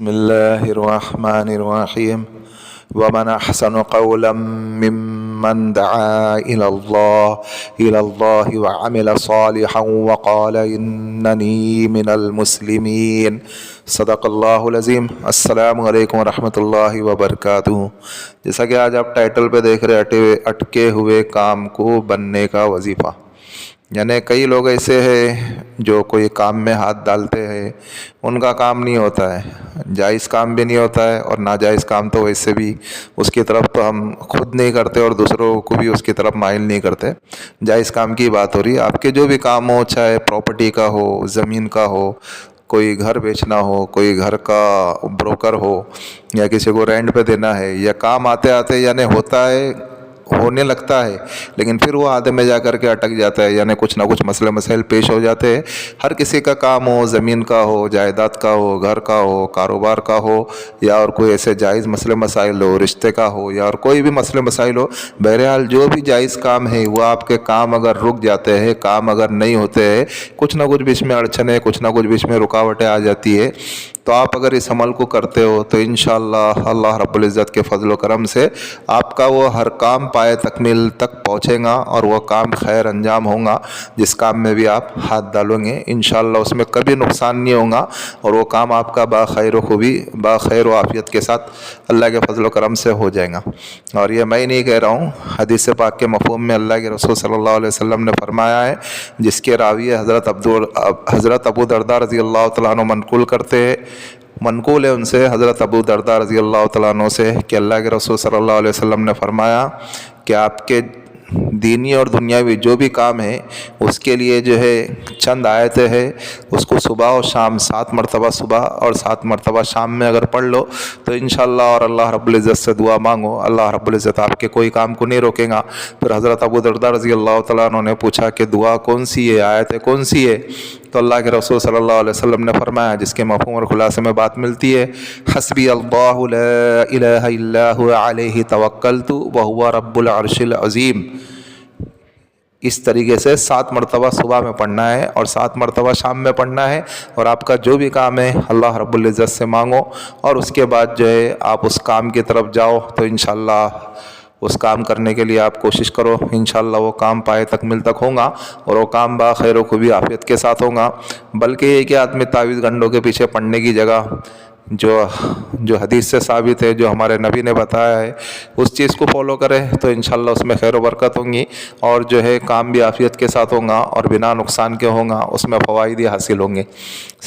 بسم الله الرحمن الرحيم ومن أحسن قولا ممن دعا إلى الله وعمل صالحا وقال إنني من المسلمين صدق اللہ العظیم۔ السلام علیکم ورحمۃ اللہ وبرکاتہ۔ جیسا کہ آج آپ ٹائٹل پہ دیکھ رہے اٹکے ہوئے کام کو بننے کا وظیفہ، یعنی کئی لوگ ایسے ہیں جو کوئی کام میں ہاتھ ڈالتے ہیں، ان کا کام نہیں ہوتا ہے، جائز کام بھی نہیں ہوتا ہے، اور ناجائز کام تو ویسے بھی اس کی طرف تو ہم خود نہیں کرتے اور دوسروں کو بھی اس کی طرف مائل نہیں کرتے۔ جائز کام کی بات ہو رہی ہے۔ آپ کے جو بھی کام ہو، چاہے پراپرٹی کا ہو، زمین کا ہو، کوئی گھر بیچنا ہو، کوئی گھر کا بروکر ہو، یا کسی کو رینٹ پہ دینا ہے، یا کام آتے آتے یعنی ہوتا ہے، ہونے لگتا ہے، لیکن پھر وہ آدھے میں جا کر کے اٹک جاتا ہے، یعنی کچھ نہ کچھ مسئلے مسائل پیش ہو جاتے ہیں۔ ہر کسی کا کام ہو، زمین کا ہو، جائیداد کا ہو، گھر کا ہو، کاروبار کا ہو، یا اور کوئی ایسے جائز مسئلے مسائل ہو، رشتے کا ہو، یا اور کوئی بھی مسئلے مسائل ہو، بہرحال جو بھی جائز کام ہے وہ آپ کے کام اگر رک جاتے ہیں، کام اگر نہیں ہوتے ہیں، کچھ نہ کچھ بیچ میں اڑچنیں، کچھ نہ کچھ بیچ میں رکاوٹیں آ جاتی ہے، تو آپ اگر اس عمل کو کرتے ہو تو انشاءاللہ اللہ رب العزت کے فضل و کرم سے آپ کا وہ ہر کام پائے تکمیل تک پہنچے گا، اور وہ کام خیر انجام ہوگا جس کام میں بھی آپ ہاتھ ڈالو گے۔ انشاءاللہ اس میں کبھی نقصان نہیں ہوگا، اور وہ کام آپ کا باخیر و خوبی، باخیر و عافیت کے ساتھ اللہ کے فضل و کرم سے ہو جائے گا۔ اور یہ میں نہیں کہہ رہا ہوں، حدیث پاک کے مفہوم میں اللہ کے رسول صلی اللہ علیہ وسلم نے فرمایا ہے، جس کے راوی حضرت ابو درداء رضی اللہ تعالیٰ عنہ منقول ہے ان سے، حضرت ابو درداء رضی اللہ تعالیٰ عنہ سے، کہ اللہ کے رسول صلی اللہ علیہ وسلم نے فرمایا کہ آپ کے دینی اور دنیاوی جو بھی کام ہے اس کے لیے جو ہے چند آیتیں ہیں، اس کو صبح اور شام 7 مرتبہ صبح اور 7 مرتبہ شام میں اگر پڑھ لو تو انشاءاللہ اور اللہ رب العزت سے دعا مانگو، اللہ رب العزت آپ کے کوئی کام کو نہیں روکے گا۔ پھر حضرت ابو درداء رضی اللہ تعالیٰ عنہ نے پوچھا کہ دعا کون سی ہے، آیت کون سی ہے؟ تو اللہ کے رسول صلی اللہ علیہ وسلم نے فرمایا، جس کے مفہوم اور خلاصے میں بات ملتی ہے، حسبی اللہ لا الہ الا هو علیہ توکلت وہو رب العرش العظیم۔ اس طریقے سے 7 مرتبہ صبح میں پڑھنا ہے اور 7 مرتبہ شام میں پڑھنا ہے، اور آپ کا جو بھی کام ہے اللہ رب العزت سے مانگو، اور اس کے بعد جو ہے آپ اس کام کی طرف جاؤ، تو انشاءاللہ اس کام کرنے کے لیے آپ کوشش کرو، انشاءاللہ وہ کام پائے تکمیل تک ہوگا، اور وہ کام باخیر و خوبی عافیت کے ساتھ ہوگا۔ بلکہ یہ کہ آدمی تعویذ گنڈوں کے پیچھے پڑنے کی جگہ جو حدیث سے ثابت ہے، جو ہمارے نبی نے بتایا ہے، اس چیز کو فالو کرے تو انشاءاللہ اس میں خیر و برکت ہوں گی، اور جو ہے کام بھی عافیت کے ساتھ ہوگا، اور بنا نقصان کے ہوگا، اس میں فوائد ہی حاصل ہوں گے،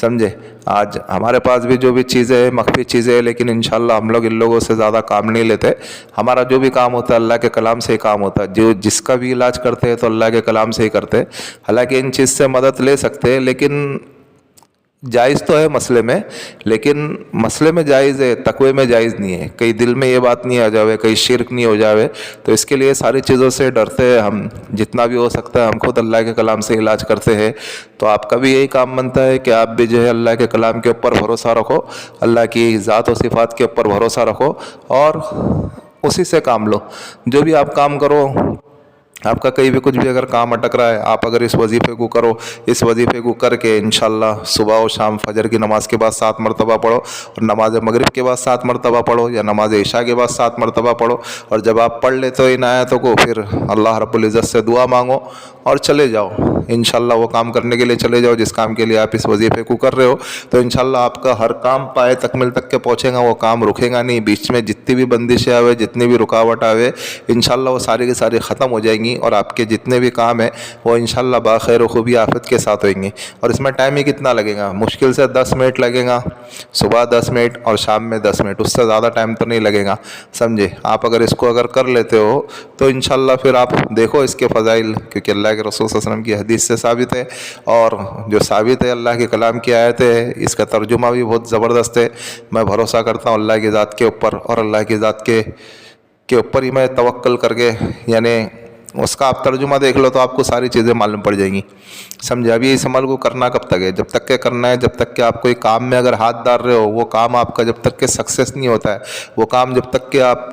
سمجھے؟ آج ہمارے پاس بھی جو بھی چیزیں ہیں، مخفی چیزیں ہیں، لیکن انشاءاللہ ہم لوگ ان لوگوں سے زیادہ کام نہیں لیتے۔ ہمارا جو بھی کام ہوتا ہے اللہ کے کلام سے ہی کام ہوتا ہے، جس کا بھی علاج کرتے ہیں تو اللہ کے کلام سے ہی کرتے ہیں۔ حالانکہ ان چیز سے مدد لے سکتے ہیں، لیکن جائز تو ہے مسئلے میں، لیکن مسئلے میں جائز ہے، تقوی میں جائز نہیں ہے۔ کئی دل میں یہ بات نہیں آ جاوے، کئی شرک نہیں ہو جاوے، تو اس کے لیے ساری چیزوں سے ڈرتے ہیں ہم، جتنا بھی ہو سکتا ہے ہم خود اللہ کے کلام سے علاج کرتے ہیں۔ تو آپ کا بھی یہی کام بنتا ہے کہ آپ بھی جو ہے اللہ کے کلام کے اوپر بھروسہ رکھو، اللہ کی ذات و صفات کے اوپر بھروسہ رکھو، اور اسی سے کام لو۔ جو بھی آپ کام کرو، آپ کا کہیں بھی کچھ بھی اگر کام اٹک رہا ہے، آپ اگر اس وظیفے کو کرو، اس وظیفے کو کر کے انشاءاللہ صبح و شام فجر کی نماز کے بعد 7 مرتبہ پڑھو، اور نماز مغرب کے بعد 7 مرتبہ پڑھو، یا نماز عشاء کے بعد 7 مرتبہ پڑھو، اور جب آپ پڑھ لیتے ہو ان آیتوں کو، پھر اللہ رب العزت سے دعا مانگو اور چلے جاؤ۔ انشاءاللہ وہ کام کرنے کے لیے چلے جاؤ جس کام کے لیے آپ اس وظیفے کو کر رہے ہو، تو انشاءاللہ آپ کا ہر کام پائے تکمیل تک کے پہنچے گا، وہ کام رکے گا نہیں۔ بیچ میں جتنی بھی بندشیں آوے، جتنی بھی رکاوٹ آوے، انشاءاللہ وہ ساری کی ساری ختم ہو جائیں گی، اور آپ کے جتنے بھی کام ہیں وہ انشاءاللہ باخیر و خوبی عافیت کے ساتھ ہوئیں گے۔ اور اس میں ٹائم ہی کتنا لگے گا؟ مشکل سے 10 منٹ لگے گا، صبح 10 منٹ اور شام میں 10 منٹ، اس سے زیادہ ٹائم تو نہیں لگے گا، سمجھے؟ آپ اگر اس کو اگر کر لیتے ہو تو انشاءاللہ پھر آپ دیکھو اس کے فضائل، کیونکہ اللہ کے رسول صلی اللہ علیہ وسلم کی حدیث سے ثابت ہے، اور جو ثابت ہے اللہ کے کلام کی آیتیں ہے، اس کا ترجمہ بھی بہت زبردست ہے۔ میں بھروسہ کرتا ہوں اللہ کی ذات کے اوپر، اور اللہ کی ذات کے اوپر ہی میں توکل کر کے، یعنی اس کا آپ ترجمہ دیکھ لو تو آپ کو ساری چیزیں معلوم پڑ جائیں گی، سمجھے؟ ابھی اس عمل کو کرنا کب تک ہے؟ جب تک کہ کرنا ہے، جب تک کہ آپ کوئی کام میں اگر ہاتھ ڈال رہے ہو، وہ کام آپ کا جب تک کہ سکسیس نہیں ہوتا ہے، وہ کام جب تک کہ آپ